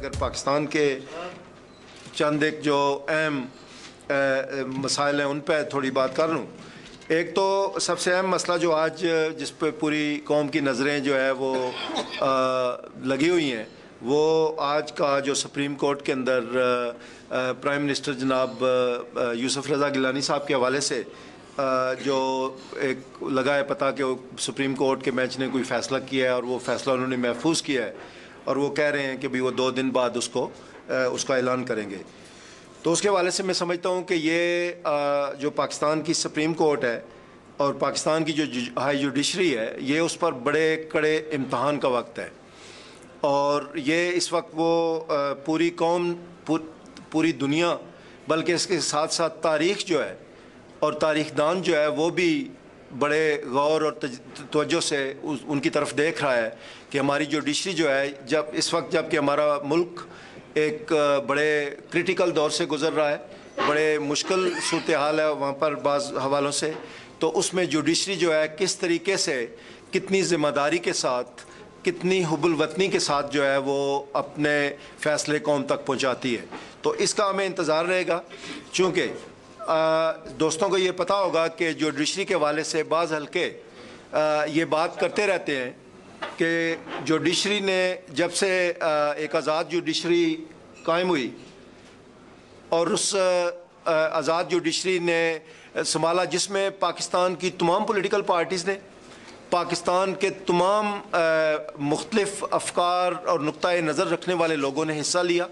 اگر پاکستان کے چند ایک جو اہم مسائل ہیں ان پہ تھوڑی بات کر لوں. ایک تو سب سے اہم مسئلہ جو آج جس پہ پوری قوم کی نظریں جو ہے وہ لگی ہوئی ہیں وہ آج کا جو سپریم کورٹ کے اندر پرائم منسٹر جناب یوسف رضا گیلانی صاحب کے حوالے سے جو ایک لگا ہے پتہ کہ وہ سپریم کورٹ کے بینچ نے کوئی فیصلہ کیا ہے اور وہ فیصلہ انہوں نے محفوظ کیا ہے اور وہ کہہ رہے ہیں کہ بھی وہ 2 دن بعد اس کا اعلان کریں گے. تو اس کے حوالے سے میں سمجھتا ہوں کہ یہ جو پاکستان کی سپریم کورٹ ہے اور پاکستان کی جو ہائی جوڈیشری ہے یہ اس پر بڑے کڑے امتحان کا وقت ہے. اور یہ اس وقت وہ پوری قوم پوری دنیا بلکہ اس کے ساتھ ساتھ تاریخ جو ہے اور تاریخ دان جو ہے وہ بھی بڑے غور اور توجہ سے ان کی طرف دیکھ رہا ہے کہ ہماری جوڈیشری جو ہے اس وقت جب کہ ہمارا ملک ایک بڑے کرٹیکل دور سے گزر رہا ہے, بڑے مشکل صورتحال ہے وہاں پر بعض حوالوں سے, تو اس میں جوڈیشری جو ہے کس طریقے سے کتنی ذمہ داری کے ساتھ کتنی حب الوطنی کے ساتھ جو ہے وہ اپنے فیصلے قوم تک پہنچاتی ہے. تو اس کا ہمیں انتظار رہے گا, چونکہ دوستوں کو یہ پتہ ہوگا کہ جوڈیشری کے حوالے سے بعض حلقے یہ بات کرتے رہتے ہیں کہ جوڈیشری نے جب سے ایک آزاد جوڈیشری قائم ہوئی اور اس آزاد جوڈیشری نے سنبھالا جس میں پاکستان کی تمام پولیٹیکل پارٹیز نے, پاکستان کے تمام مختلف افکار اور نقطۂ نظر رکھنے والے لوگوں نے حصہ لیا.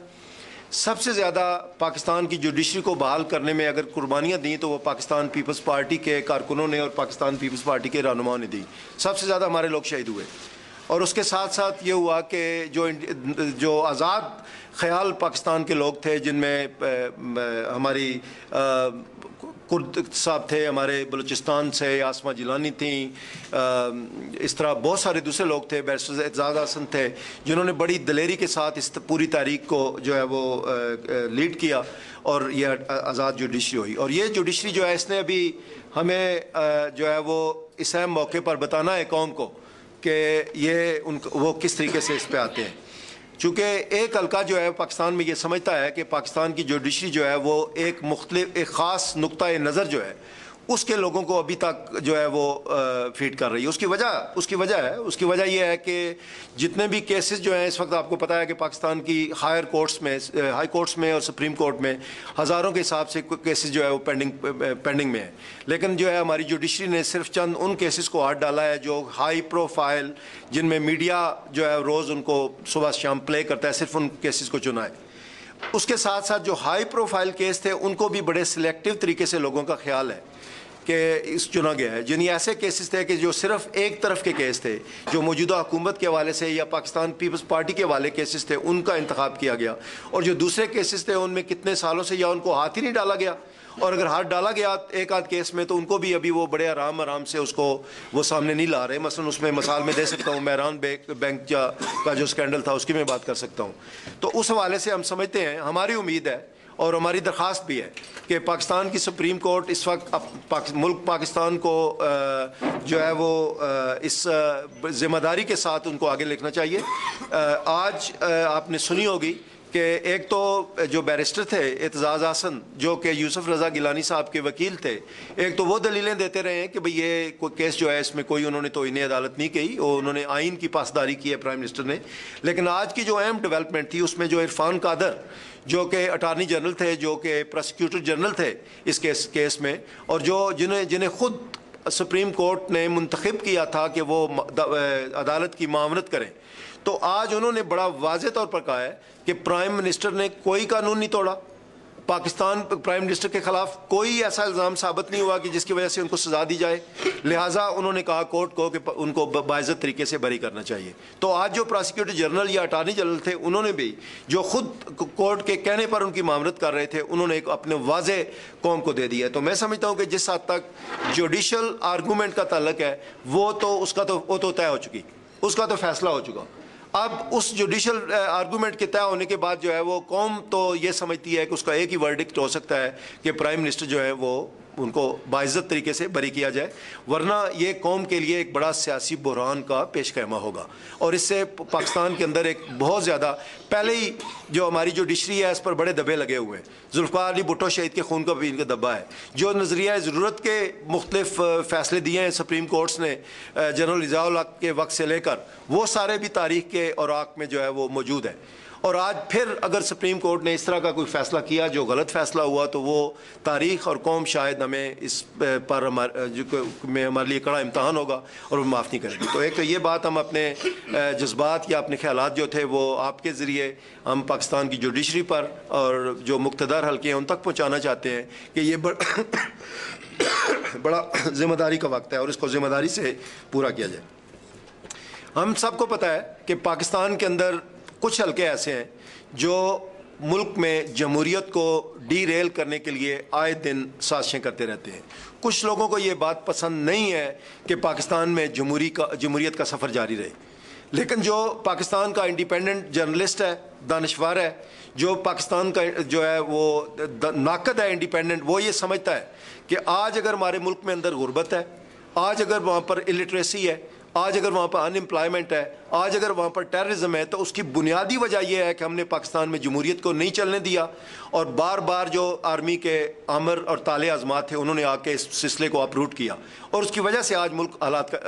سب سے زیادہ پاکستان کی جوڈیشری کو بحال کرنے میں اگر قربانیاں دیں تو وہ پاکستان پیپلز پارٹی کے کارکنوں نے اور پاکستان پیپلز پارٹی کے رہنماؤں نے دی. سب سے زیادہ ہمارے لوگ شہید ہوئے. اور اس کے ساتھ ساتھ یہ ہوا کہ جو آزاد خیال پاکستان کے لوگ تھے جن میں ہماری کرد صاحب تھے, ہمارے بلوچستان سے آسما جیلانی تھیں, اس طرح بہت سارے دوسرے لوگ تھے, بیرسٹر اعتزاز حسن تھے جنہوں نے بڑی دلیری کے ساتھ اس پوری تاریخ کو جو ہے وہ لیڈ کیا اور یہ آزاد جوڈیشری ہوئی. اور یہ جوڈیشری جو ہے اس نے ابھی ہمیں جو ہے وہ اس اہم موقع پر بتانا ہے قوم کو کہ وہ کس طریقے سے اس پہ آتے ہیں. چونکہ ایک حلقہ جو ہے پاکستان میں یہ سمجھتا ہے کہ پاکستان کی جوڈیشری جو ہے وہ ایک خاص نقطۂ نظر جو ہے اس کے لوگوں کو ابھی تک جو ہے وہ فیڈ کر رہی ہے. اس کی وجہ یہ ہے کہ جتنے بھی کیسز جو ہیں اس وقت آپ کو پتہ ہے کہ پاکستان کی ہائی کورٹس میں اور سپریم کورٹ میں ہزاروں کے حساب سے کیسز جو ہے وہ پینڈنگ میں ہیں, لیکن جو ہے ہماری جوڈیشری نے صرف چند ان کیسز کو ہاتھ ڈالا ہے جو ہائی پروفائل, جن میں میڈیا جو ہے روز ان کو صبح شام پلے کرتا ہے, صرف ان کیسز کو چنا ہے. اس کے ساتھ ساتھ جو ہائی پروفائل کیس تھے ان کو بھی بڑے سلیکٹیو طریقے سے لوگوں کا خیال ہے کہ اس چنا گیا ہے. جن ایسے کیسز تھے کہ جو صرف ایک طرف کے کیس تھے, جو موجودہ حکومت کے حوالے سے یا پاکستان پیپلز پارٹی کے حوالے کیسز تھے ان کا انتخاب کیا گیا, اور جو دوسرے کیسز تھے ان میں کتنے سالوں سے یا ان کو ہاتھ ہی نہیں ڈالا گیا, اور اگر ہاتھ ڈالا گیا ایک آدھ کیس میں تو ان کو بھی ابھی وہ بڑے آرام سے اس کو وہ سامنے نہیں لا رہے. مثلا اس میں مثال میں دے سکتا ہوں, مہران بینک کا جو سکینڈل تھا اس کی میں بات کر سکتا ہوں. تو اس حوالے سے ہم سمجھتے ہیں, ہماری امید ہے اور ہماری درخواست بھی ہے کہ پاکستان کی سپریم کورٹ اس وقت ملک پاکستان کو جو ہے وہ اس ذمہ داری کے ساتھ ان کو آگے لکھنا چاہیے. آج آپ نے سنی ہوگی کہ ایک تو جو بیرسٹر تھے اعتزاز حسن جو کہ یوسف رضا گیلانی صاحب کے وکیل تھے, ایک تو وہ دلیلیں دیتے رہے ہیں کہ بھئی یہ کوئی کیس جو ہے اس میں کوئی انہوں نے توہین عدالت نہیں کی, اور انہوں نے آئین کی پاسداری کی ہے پرائم منسٹر نے. لیکن آج کی جو اہم ڈیولپمنٹ تھی اس میں جو عرفان قادر جو کہ اٹارنی جنرل تھے, جو کہ پروسیکیوٹر جنرل تھے اس کیس میں, اور جنہیں خود سپریم کورٹ نے منتخب کیا تھا کہ وہ عدالت کی معاونت کریں, تو آج انہوں نے بڑا واضح طور پر کہا ہے کہ پرائم منسٹر نے کوئی قانون نہیں توڑا, پاکستان پرائم منسٹر کے خلاف کوئی ایسا الزام ثابت نہیں ہوا کہ جس کی وجہ سے ان کو سزا دی جائے, لہٰذا انہوں نے کہا کورٹ کو کہ ان کو باعزت طریقے سے بری کرنا چاہیے. تو آج جو پروسیکیوٹر جنرل یا اٹارنی جنرل تھے انہوں نے بھی جو خود کورٹ کے کہنے پر ان کی معاملت کر رہے تھے انہوں نے اپنے واضح قوم کو دے دیا. تو میں سمجھتا ہوں کہ جس حد تک جوڈیشل آرگومنٹ کا تعلق ہے وہ تو طے ہو چکی, اس کا تو فیصلہ ہو چکا. اب اس جوڈیشل آرگومنٹ کے طے ہونے کے بعد جو ہے وہ قوم تو یہ سمجھتی ہے کہ اس کا ایک ہی ورڈکٹ ہو سکتا ہے کہ پرائم منسٹر جو ہے وہ ان کو باعزت طریقے سے بری کیا جائے، ورنہ یہ قوم کے لیے ایک بڑا سیاسی بحران کا پیش خیمہ ہوگا، اور اس سے پاکستان کے اندر ایک بہت زیادہ پہلے ہی جو ہماری جوڈیشری ہے اس پر بڑے دبے لگے ہوئے ہیں۔ ذوالفقار علی بھٹو شہید کے خون کا بھی ان کا دبا ہے۔ جو نظریہ ضرورت کے مختلف فیصلے دیے ہیں سپریم کورٹس نے جنرل ضیاء الحق کے وقت سے لے کر، وہ سارے بھی تاریخ کے اوراق میں جو ہے وہ موجود ہے، اور آج پھر اگر سپریم کورٹ نے اس طرح کا کوئی فیصلہ کیا جو غلط فیصلہ ہوا تو وہ تاریخ اور قوم شاید ہمیں اس پر ہمارے لیے کڑا امتحان ہوگا اور وہ معاف نہیں کرے گی۔ تو ایک تو یہ بات ہم اپنے جذبات یا اپنے خیالات جو تھے وہ آپ کے ذریعے ہم پاکستان کی جوڈیشری پر اور جو مقتدر حلقے ہیں ان تک پہنچانا چاہتے ہیں کہ یہ بڑا ذمہ داری کا وقت ہے اور اس کو ذمہ داری سے پورا کیا جائے۔ ہم سب کو پتہ ہے کہ پاکستان کے اندر کچھ حلقے ایسے ہیں جو ملک میں جمہوریت کو ڈی ریل کرنے کے لیے آئے دن سازشیں کرتے رہتے ہیں۔ کچھ لوگوں کو یہ بات پسند نہیں ہے کہ پاکستان میں جمہوریت کا سفر جاری رہے، لیکن جو پاکستان کا انڈیپینڈنٹ جرنلسٹ ہے، دانشور ہے، جو پاکستان کا جو ہے وہ ناقد ہے انڈیپینڈنٹ، وہ یہ سمجھتا ہے کہ آج اگر ہمارے ملک میں اندر غربت ہے، آج اگر وہاں پر الٹریسی ہے، آج اگر وہاں پر ان امپلائمنٹ ہے، آج اگر وہاں پر ٹیررزم ہے، تو اس کی بنیادی وجہ یہ ہے کہ ہم نے پاکستان میں جمہوریت کو نہیں چلنے دیا، اور بار بار جو آرمی کے آمر اور تالے آزمات تھے انہوں نے آ کے اس سلسلے کو اپروٹ کیا، اور اس کی وجہ سے آج ملک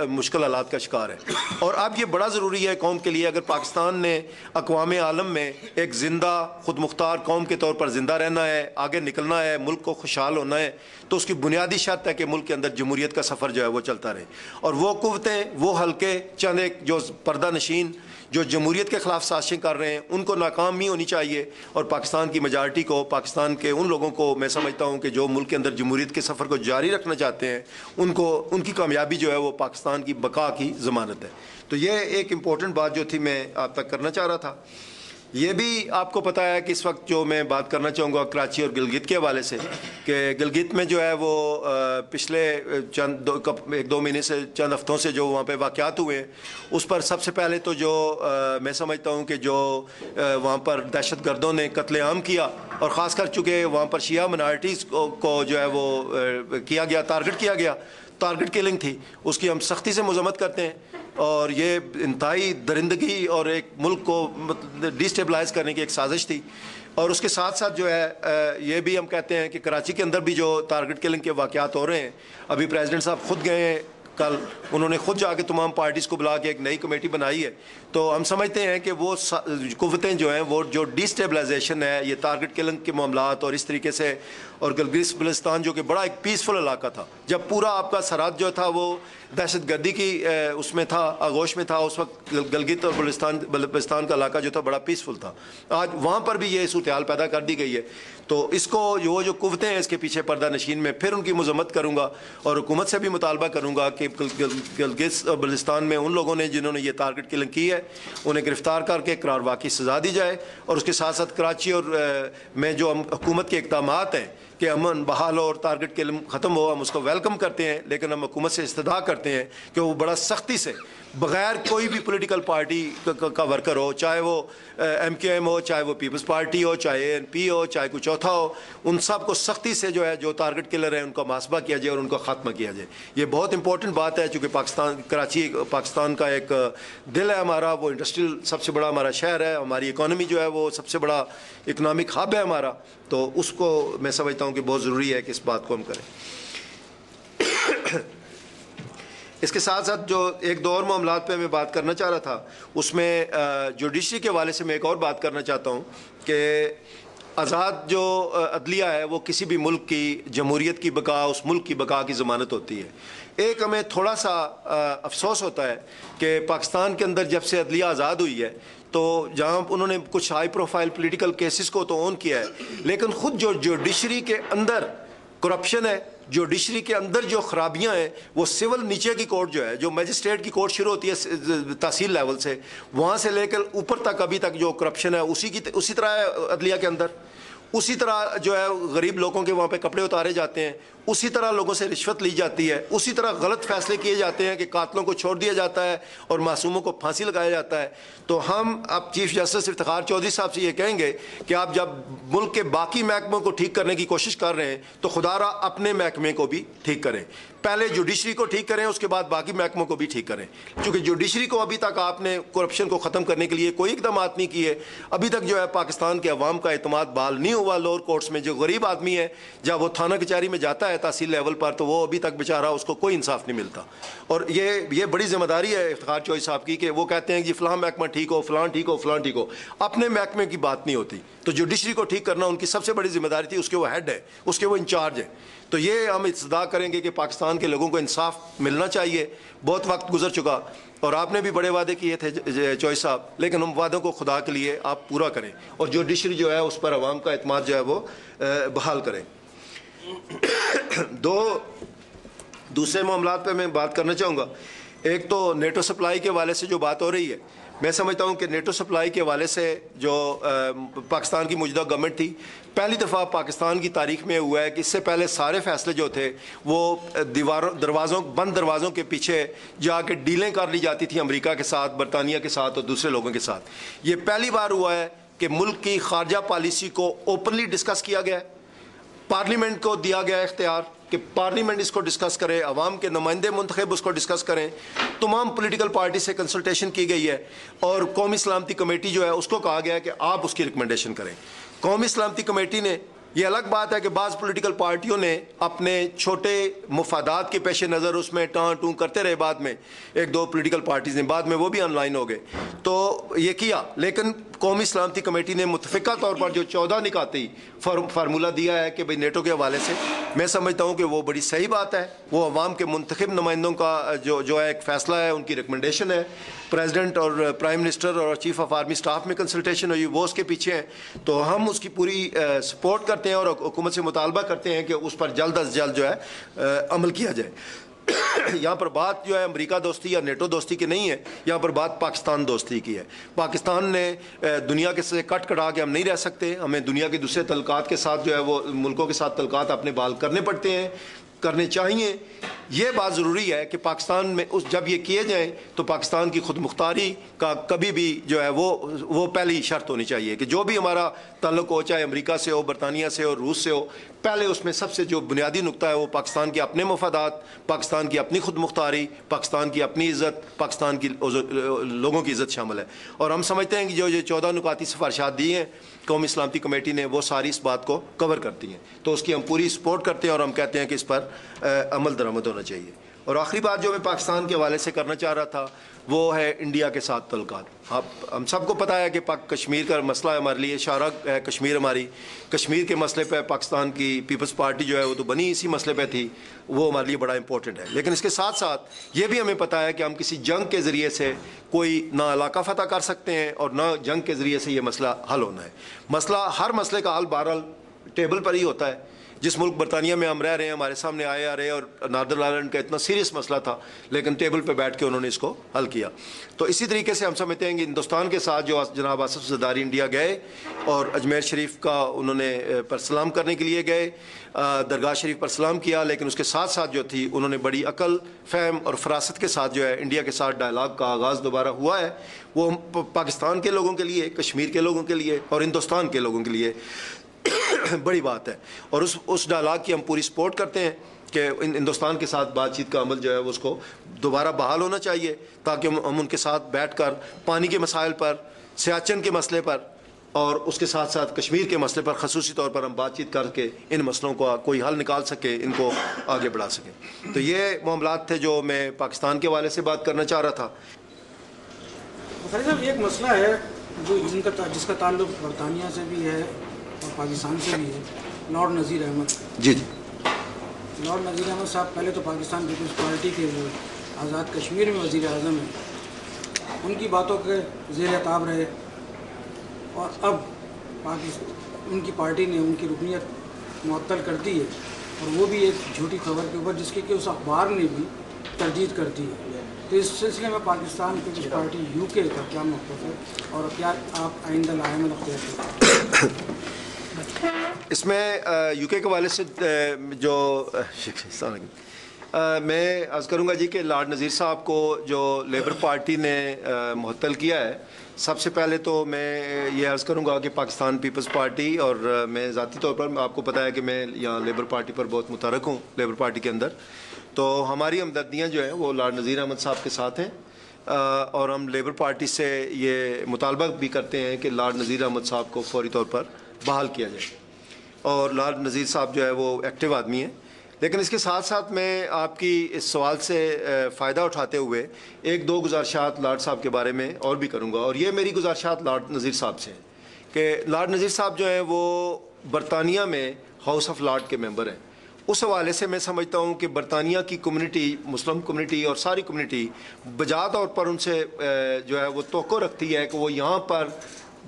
مشکل حالات کا شکار ہے۔ اور اب یہ بڑا ضروری ہے قوم کے لیے، اگر پاکستان نے اقوام عالم میں ایک زندہ خود مختار قوم کے طور پر زندہ رہنا ہے، آگے نکلنا ہے، ملک کو خوشحال ہونا ہے، تو اس کی بنیادی شرط ہے کہ ملک کے اندر جمہوریت کا سفر جو ہے وہ چلتا رہے، اور وہ قوتیں، وہ حلقے چند ایک جو پردہ نشین جو جمہوریت کے خلاف سازشیں کر رہے ہیں ان کو ناکام نہیں ہونی چاہیے، اور پاکستان کی میجارٹی کو، پاکستان کے ان لوگوں کو میں سمجھتا ہوں کہ جو ملک کے اندر جمہوریت کے سفر کو جاری رکھنا چاہتے ہیں ان کی کامیابی جو ہے وہ پاکستان کی بقا کی ضمانت ہے۔ تو یہ ایک امپورٹنٹ بات جو تھی میں آپ تک کرنا چاہ رہا تھا۔ یہ بھی آپ کو پتہ ہے کہ اس وقت جو میں بات کرنا چاہوں گا کراچی اور گلگت کے حوالے سے، کہ گلگت میں جو ہے وہ پچھلے ایک دو مہینے سے چند ہفتوں سے جو وہاں پہ واقعات ہوئے ہیں، اس پر سب سے پہلے تو جو میں سمجھتا ہوں کہ جو وہاں پر دہشت گردوں نے قتل عام کیا، اور خاص کر چونکہ وہاں پر شیعہ منارٹیز کو جو ہے وہ کیا گیا، ٹارگٹ کلنگ تھی، اس کی ہم سختی سے مذمت کرتے ہیں، اور یہ انتہائی درندگی اور ایک ملک کو ڈیسٹیبلائز کرنے کی ایک سازش تھی۔ اور اس کے ساتھ ساتھ جو ہے یہ بھی ہم کہتے ہیں کہ کراچی کے اندر بھی جو ٹارگٹ کلنگ کے واقعات ہو رہے ہیں، ابھی پریزیڈنٹ صاحب خود گئے ہیں کل، انہوں نے خود جا کے تمام پارٹیز کو بلا کے ایک نئی کمیٹی بنائی ہے، تو ہم سمجھتے ہیں کہ وہ قوتیں جو ہیں وہ جو ڈیسٹیبلائزیشن ہے، یہ ٹارگٹ کلنگ کے معاملات اور اس طریقے سے، اور گلگت بلتستان جو کہ بڑا ایک پیسفل علاقہ تھا، جب پورا آپ کا سرحد جو تھا وہ دہشت گردی کی اس میں تھا، آغوش میں تھا، اس وقت گلگت اور بلتستان کا علاقہ جو تھا بڑا پیسفل تھا، آج وہاں پر بھی یہ صورتحال پیدا کر دی گئی ہے۔ تو اس کو جو قوتیں ہیں اس کے پیچھے پردہ نشین میں پھر ان کی مذمت کروں گا، اور حکومت سے بھی مطالبہ کروں گا کہ گلگت اور بلتستان میں ان لوگوں نے جنہوں نے یہ ٹارگٹ کلنگ کی ہے انہیں گرفتار کر کے قرار واقعی سزا دی جائے، اور اس کے ساتھ ساتھ کراچی اور میں جو حکومت کے اقدامات ہیں کہ امن بحال ہو اور ٹارگٹ کلنگ ختم ہو، ہم اس کو ویلکم کرتے ہیں، لیکن ہم حکومت سے استدعا کرتے ہیں کہ وہ بڑا سختی سے بغیر کوئی بھی پولیٹیکل پارٹی کا ورکر ہو، چاہے وہ ایم کیو ایم ہو، چاہے وہ پیپلز پارٹی ہو، چاہے اے این پی ہو، چاہے کوئی چوتھا ہو، ان سب کو سختی سے جو ہے جو ٹارگٹ کلر ہیں ان کا محاسبہ کیا جائے اور ان کا خاتمہ کیا جائے۔ یہ بہت امپورٹنٹ بات ہے، چونکہ کراچی پاکستان کا ایک دل ہے ہمارا، وہ انڈسٹریل سب سے بڑا ہمارا شہر ہے، ہماری اکانومی جو ہے وہ سب سے بڑا اکنامک ہب ہے ہمارا، تو اس کو میں سمجھتا ہوں کہ بہت ضروری ہے کہ اس بات کو ہم کریں۔ اس کے ساتھ ساتھ جو ایک دو اور معاملات پہ میں بات کرنا چاہ رہا تھا، اس میں جوڈیشری کے حوالے سے میں ایک اور بات کرنا چاہتا ہوں کہ آزاد جو عدلیہ ہے وہ کسی بھی ملک کی جمہوریت کی بقا، اس ملک کی بقا کی ضمانت ہوتی ہے۔ ایک ہمیں تھوڑا سا افسوس ہوتا ہے کہ پاکستان کے اندر جب سے عدلیہ آزاد ہوئی ہے تو جہاں انہوں نے کچھ ہائی پروفائل پولیٹیکل کیسز کو تو آن کیا ہے، لیکن خود جو جوڈیشری کے اندر کرپشن ہے، جوڈیشری کے اندر جو خرابیاں ہیں، وہ سول نیچے کی کورٹ جو ہے، جو میجسٹریٹ کی کورٹ شروع ہوتی ہے تحصیل لیول سے، وہاں سے لے کر اوپر تک ابھی تک جو کرپشن ہے اسی طرح ہے عدلیہ کے اندر۔ اسی طرح جو ہے غریب لوگوں کے وہاں پہ کپڑے اتارے جاتے ہیں, اسی طرح لوگوں سے رشوت لی جاتی ہے, اسی طرح غلط فیصلے کیے جاتے ہیں کہ قاتلوں کو چھوڑ دیا جاتا ہے اور معصوموں کو پھانسی لگایا جاتا ہے. تو ہم اب چیف جسٹس افتخار چودھری صاحب سے یہ کہیں گے کہ آپ جب ملک کے باقی محکموں کو ٹھیک کرنے کی کوشش کر رہے ہیں تو خدا را اپنے محکمے کو بھی ٹھیک کریں. پہلے جوڈیشری کو ٹھیک کریں, اس کے بعد باقی محکموں کو بھی ٹھیک کریں, کیونکہ جوڈیشری کو ابھی تک آپ نے کرپشن کو ختم کرنے کے لیے کوئی اقدامات نہیں کیے. ابھی تک جو ہے پاکستان کے عوام کا اعتماد بحال نہیں ہوا لوور کورٹس میں. جو غریب آدمی ہے جب وہ تھانہ کچہری میں جاتا ہے تحصیل لیول پر تو وہ ابھی تک بیچارہ اس کو کوئی انصاف نہیں ملتا. اور یہ بڑی ذمہ داری ہے افتخار چودھری صاحب کی کہ وہ کہتے ہیں کہ فلاں محکمہ ٹھیک ہو, فلاں ٹھیک ہو, فلاں ٹھیک ہو. اپنے محکمے کی بات نہیں ہوتی. تو جوڈیشری کو ٹھیک کرنا ان کی سب سے بڑی ذمہ داری تھی, اس کے وہ ہیڈ ہے, اس کے وہ انچارج ہے. تو یہ ہم استدعا کریں گے کہ پاکستان کے لوگوں کو انصاف ملنا چاہیے. بہت وقت گزر چکا اور آپ نے بھی بڑے وعدے کیے تھے چوہدری صاحب, لیکن ان وعدوں کو خدا کے لیے آپ پورا کریں اور جوڈیشری جو ہے اس پر عوام کا اعتماد جو ہے وہ بحال کریں. دوسرے معاملات پہ میں بات کرنا چاہوں گا. ایک تو نیٹو سپلائی کے حوالے سے جو بات ہو رہی ہے, میں سمجھتا ہوں کہ نیٹو سپلائی کے حوالے سے جو پاکستان کی موجودہ گورنمنٹ تھی, پہلی دفعہ پاکستان کی تاریخ میں ہوا ہے کہ اس سے پہلے سارے فیصلے جو تھے وہ بند دروازوں کے پیچھے جا کے ڈیلیں کر لی جاتی تھیں امریکہ کے ساتھ, برطانیہ کے ساتھ اور دوسرے لوگوں کے ساتھ. یہ پہلی بار ہوا ہے کہ ملک کی خارجہ پالیسی کو اوپنلی ڈسکس کیا گیا ہے. پارلیمنٹ کو دیا گیا اختیار کہ پارلیمنٹ اس کو ڈسکس کرے, عوام کے نمائندے منتخب اس کو ڈسکس کریں. تمام پولیٹیکل پارٹی سے کنسلٹیشن کی گئی ہے اور قومی سلامتی کمیٹی جو ہے اس کو کہا گیا ہے کہ آپ اس کی ریکمنڈیشن کریں. قومی سلامتی کمیٹی نے, یہ الگ بات ہے کہ بعض پولیٹیکل پارٹیوں نے اپنے چھوٹے مفادات کے پیش نظر اس میں ٹان ٹون کرتے رہے, بعد میں ایک دو پولیٹیکل پارٹیز نے بعد میں وہ بھی آن لائن ہو گئے تو یہ کیا, لیکن قومی سلامتی کمیٹی نے متفقہ طور پر جو 14 نکاتی فارمولہ دیا ہے کہ بھئی نیٹو کے حوالے سے, میں سمجھتا ہوں کہ وہ بڑی صحیح بات ہے. وہ عوام کے منتخب نمائندوں کا جو ہے ایک فیصلہ ہے, ان کی ریکمنڈیشن ہے. پریزیڈنٹ اور پرائم منسٹر اور چیف آف آرمی سٹاف میں کنسلٹیشن ہوئی, وہ اس کے پیچھے ہیں. تو ہم اس کی پوری سپورٹ کرتے ہیں اور حکومت سے مطالبہ کرتے ہیں کہ اس پر جلد از جلد جو ہے عمل کیا جائے. یہاں پر بات جو ہے امریکہ دوستی یا نیٹو دوستی کی نہیں ہے, یہاں پر بات پاکستان دوستی کی ہے. پاکستان نے دنیا کے سے کٹ کٹا کے ہم نہیں رہ سکتے, ہمیں دنیا کے دوسرے تعلقات کے ساتھ جو ہے وہ ملکوں کے ساتھ تعلقات اپنے بحال کرنے پڑتے ہیں, کرنے چاہیے. یہ بات ضروری ہے کہ پاکستان میں جب یہ کیے جائیں تو پاکستان کی خود مختاری کا کبھی بھی جو ہے وہ پہلی شرط ہونی چاہیے کہ جو بھی ہمارا تعلق ہو, چاہے امریکہ سے ہو, برطانیہ سے ہو, روس سے ہو, پہلے اس میں سب سے جو بنیادی نقطہ ہے وہ پاکستان کے اپنے مفادات, پاکستان کی اپنی خود مختاری, پاکستان کی اپنی عزت, پاکستان کی لوگوں کی عزت شامل ہے. اور ہم سمجھتے ہیں کہ جو یہ 14 نکاتی سفارشات دی ہیں قومی سلامتی کمیٹی نے, وہ ساری اس بات کو کور کرتی ہیں. تو اس کی ہم پوری سپورٹ کرتے ہیں اور ہم کہتے ہیں کہ اس پر عمل درآمد ہونا چاہیے. اور آخری بات جو میں پاکستان کے حوالے سے کرنا چاہ رہا تھا وہ ہے انڈیا کے ساتھ تعلقات. ہم سب کو پتہ ہے کہ کشمیر کا مسئلہ ہمارے لیے شارک ہے. کشمیر ہماری, کشمیر کے مسئلے پہ پاکستان کی پیپلز پارٹی جو ہے وہ تو بنی اسی مسئلے پہ تھی, وہ ہمارے لیے بڑا امپورٹنٹ ہے. لیکن اس کے ساتھ ساتھ یہ بھی ہمیں پتہ ہے کہ ہم کسی جنگ کے ذریعے سے کوئی نہ علاقہ فتح کر سکتے ہیں اور نہ جنگ کے ذریعے سے یہ مسئلہ حل ہونا ہے. ہر مسئلے کا حل بہرحال ٹیبل پر ہی ہوتا ہے. جس ملک برطانیہ میں ہم رہ رہے ہیں, ہمارے سامنے آئے اور ناردرن آئرلینڈ کا اتنا سیریس مسئلہ تھا, لیکن ٹیبل پہ بیٹھ کے انہوں نے اس کو حل کیا. تو اسی طریقے سے ہم سمجھتے ہیں کہ ہندوستان کے ساتھ جو جناب آصف زرداری انڈیا گئے اور اجمیر شریف کا انہوں نے پر سلام کرنے کے لیے گئے, درگاہ شریف پر سلام کیا, لیکن اس کے ساتھ ساتھ جو تھی انہوں نے بڑی عقل, فہم اور فراست کے ساتھ جو ہے انڈیا کے ساتھ ڈائلاگ کا آغاز دوبارہ ہوا ہے. وہ پاکستان کے لوگوں کے لیے, کشمیر کے لوگوں کے لیے اور ہندوستان کے لوگوں کے لیے بڑی بات ہے. اور اس ڈائلاگ کی ہم پوری سپورٹ کرتے ہیں کہ ہندوستان کے ساتھ بات چیت کا عمل جو ہے وہ اس کو دوبارہ بحال ہونا چاہیے, تاکہ ہم ان کے ساتھ بیٹھ کر پانی کے مسائل پر, سیاچن کے مسئلے پر اور اس کے ساتھ ساتھ کشمیر کے مسئلے پر خصوصی طور پر ہم بات چیت کر کے ان مسئلوں کو کوئی حل نکال سکیں, ان کو آگے بڑھا سکیں. تو یہ معاملات تھے جو میں پاکستان کے حوالے سے بات کرنا چاہ رہا تھا. صاحب ایک مسئلہ ہے جو جس کا تعلق برطانیہ سے بھی ہے اور پاکستان سے بھی ہے, لارڈ نذیر احمد. جی لارڈ نذیر احمد صاحب پہلے تو پاکستان پیپلز پارٹی کے وہ آزاد کشمیر میں وزیر اعظم ہیں, ان کی باتوں کے زیر اعتاب رہے اور اب ان کی پارٹی نے ان کی رکنیت معطل کر دی ہے, اور وہ بھی ایک جھوٹی خبر کے اوپر جس کی کہ اس اخبار نے بھی تردید کر دی ہے. تو اس سلسلے میں پاکستان پیپلز پارٹی UK کا کیا موقف ہے اور کیا آپ آئندہ لائحہ میں اختیار کریں؟ اس میں یو کے حوالے سے جو میں عرض کروں گا جی کہ لارڈ نذیر صاحب کو جو لیبر پارٹی نے معطل کیا ہے، سب سے پہلے تو میں یہ عرض کروں گا کہ پاکستان پیپلز پارٹی اور میں ذاتی طور پر آپ کو پتہ ہے کہ میں یہاں لیبر پارٹی پر بہت متحرک ہوں، لیبر پارٹی کے اندر، تو ہماری ہمدردیاں جو ہیں وہ لارڈ نذیر احمد صاحب کے ساتھ ہیں، اور ہم لیبر پارٹی سے یہ مطالبہ بھی کرتے ہیں کہ لارڈ نذیر احمد صاحب کو فوری طور پر بحال کیا جائے، اور لارڈ نذیر صاحب جو ہے وہ ایکٹیو آدمی ہیں۔ لیکن اس کے ساتھ ساتھ میں آپ کی اس سوال سے فائدہ اٹھاتے ہوئے ایک دو گزارشات لارڈ صاحب کے بارے میں اور بھی کروں گا، اور یہ میری گزارشات لارڈ نذیر صاحب سے ہیں کہ لارڈ نذیر صاحب جو ہیں وہ برطانیہ میں ہاؤس آف لارڈ کے ممبر ہیں۔ اس حوالے سے میں سمجھتا ہوں کہ برطانیہ کی کمیونٹی، مسلم کمیونٹی اور ساری کمیونٹی بجا طور پر ان سے جو ہے وہ توقع رکھتی ہے کہ وہ یہاں پر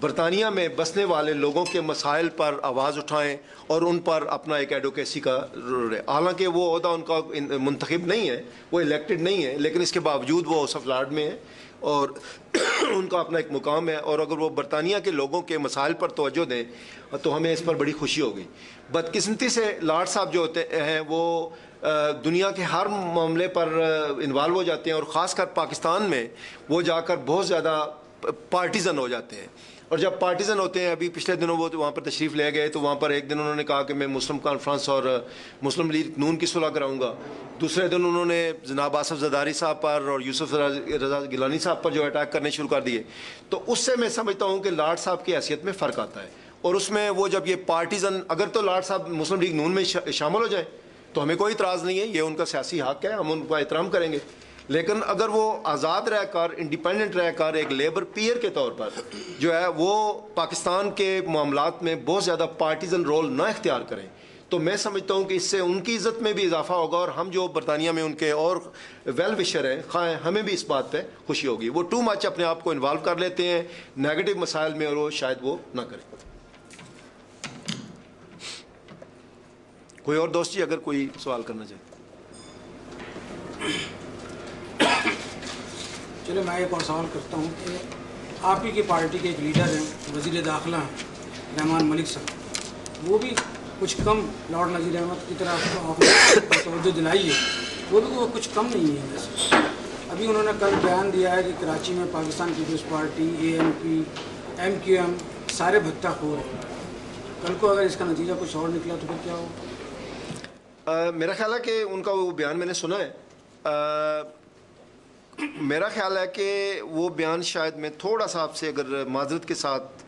برطانیہ میں بسنے والے لوگوں کے مسائل پر آواز اٹھائیں اور ان پر اپنا ایک ایڈوکیسی کا رول ہے۔ حالانکہ وہ عہدہ ان کا منتخب نہیں ہے، وہ الیکٹڈ نہیں ہے، لیکن اس کے باوجود وہ ہاؤس آف لارڈ میں ہے اور ان کا اپنا ایک مقام ہے، اور اگر وہ برطانیہ کے لوگوں کے مسائل پر توجہ دیں تو ہمیں اس پر بڑی خوشی ہوگی۔ بدقسمتی سے لارڈ صاحب جو ہوتے ہیں وہ دنیا کے ہر معاملے پر انوالو ہو جاتے ہیں، اور خاص کر پاکستان میں وہ جا کر بہت زیادہ پارٹیزن ہو جاتے ہیں، اور جب پارٹیزن ہوتے ہیں، ابھی پچھلے دنوں وہ وہاں پر تشریف لے گئے تو وہاں پر ایک دن انہوں نے کہا کہ میں مسلم کانفرنس اور مسلم لیگ نون کی صلح کراؤں گا، دوسرے دن انہوں نے جناب آصف زرداری صاحب پر اور یوسف رضا گیلانی صاحب پر جو اٹیک کرنے شروع کر دیے، تو اس سے میں سمجھتا ہوں کہ لارڈ صاحب کی حیثیت میں فرق آتا ہے، اور اس میں وہ جب یہ پارٹیزن، اگر تو لارڈ صاحب مسلم لیگ نون میں شامل ہو جائیں تو ہمیں کوئی اعتراض نہیں ہے، یہ ان کا سیاسی حق ہے، ہم ان کا احترام کریں گے، لیکن اگر وہ آزاد رہ کر، انڈیپینڈنٹ رہ کر ایک لیبر پیئر کے طور پر جو ہے وہ پاکستان کے معاملات میں بہت زیادہ پارٹیزن رول نہ اختیار کریں، تو میں سمجھتا ہوں کہ اس سے ان کی عزت میں بھی اضافہ ہوگا، اور ہم جو برطانیہ میں ان کے اور ویل وشر ہیں خواہ، ہمیں بھی اس بات پہ خوشی ہوگی۔ وہ ٹو مچ اپنے آپ کو انوالو کر لیتے ہیں نیگیٹو مسائل میں، اور وہ شاید وہ نہ کریں۔ کوئی اور دوست جی اگر کوئی سوال کرنا چاہے؟ چلے میں ایک اور سوال کرتا ہوں کہ آپ ہی کی پارٹی کے ایک لیڈر ہیں، وزیر داخلہ ہیں رحمان ملک صاحب، وہ بھی کچھ کم لارڈ نذیر احمد کی طرح آپ نے توجہ دلائی ہے، وہ بھی کچھ کم نہیں ہے ویسے۔ ابھی انہوں نے کل بیان دیا ہے کہ کراچی میں Pakistan Peoples Party, ANP، MQM سارے بھتہ خور ہیں، کل کو اگر اس کا نتیجہ کچھ اور نکلا تو پھر کیا ہوگا؟ میرا خیال ہے کہ ان کا وہ بیان میں نے سنا ہے، میرا خیال ہے کہ وہ بیان شاید میں تھوڑا سا آپ سے اگر معذرت کے ساتھ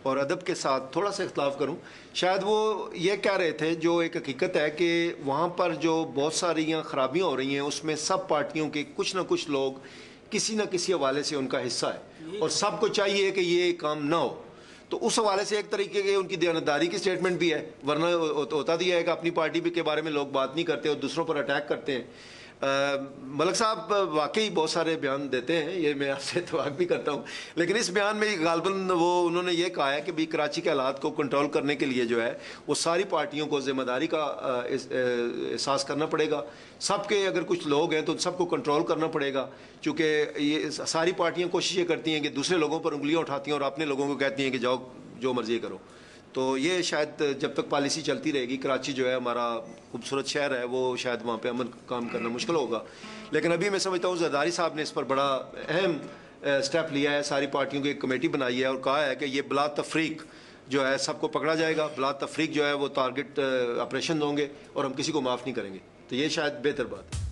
اور ادب کے ساتھ تھوڑا سا اختلاف کروں، شاید وہ یہ کہہ رہے تھے جو ایک حقیقت ہے کہ وہاں پر جو بہت ساری خرابیاں ہو رہی ہیں اس میں سب پارٹیوں کے کچھ نہ کچھ لوگ کسی نہ کسی حوالے سے ان کا حصہ ہے، اور سب کو چاہیے کہ یہ کام نہ ہو، تو اس حوالے سے ایک طریقے کے ان کی دیانتداری کی سٹیٹمنٹ بھی ہے، ورنہ ہوتا دیا ہے کہ اپنی پارٹی کے بارے میں لوگ بات نہیں کرتے اور دوسروں پر اٹیک کرتے ہیں۔ ملک صاحب واقعی بہت سارے بیان دیتے ہیں، یہ میں آپ سے اتفاق بھی کرتا ہوں، لیکن اس بیان میں غالباً انہوں نے یہ کہا ہے کہ بھی کراچی کے حالات کو کنٹرول کرنے کے لیے جو ہے وہ ساری پارٹیوں کو ذمہ داری کا احساس کرنا پڑے گا، سب کے اگر کچھ لوگ ہیں تو سب کو کنٹرول کرنا پڑے گا، چونکہ یہ ساری پارٹیاں کوشش یہ کرتی ہیں کہ دوسرے لوگوں پر انگلیاں اٹھاتی ہیں اور اپنے لوگوں کو کہتی ہیں کہ جاؤ جو مرضی کرو، تو یہ شاید جب تک پالیسی چلتی رہے گی، کراچی جو ہے ہمارا خوبصورت شہر ہے، وہ شاید وہاں پہ امن کام کرنا مشکل ہوگا، لیکن ابھی میں سمجھتا ہوں زرداری صاحب نے اس پر بڑا اہم سٹیپ لیا ہے، ساری پارٹیوں کی ایک کمیٹی بنائی ہے اور کہا ہے کہ یہ بلا تفریق جو ہے سب کو پکڑا جائے گا، بلا تفریق جو ہے وہ ٹارگٹ آپریشن ہوں گے اور ہم کسی کو معاف نہیں کریں گے، تو یہ شاید بہتر بات ہے۔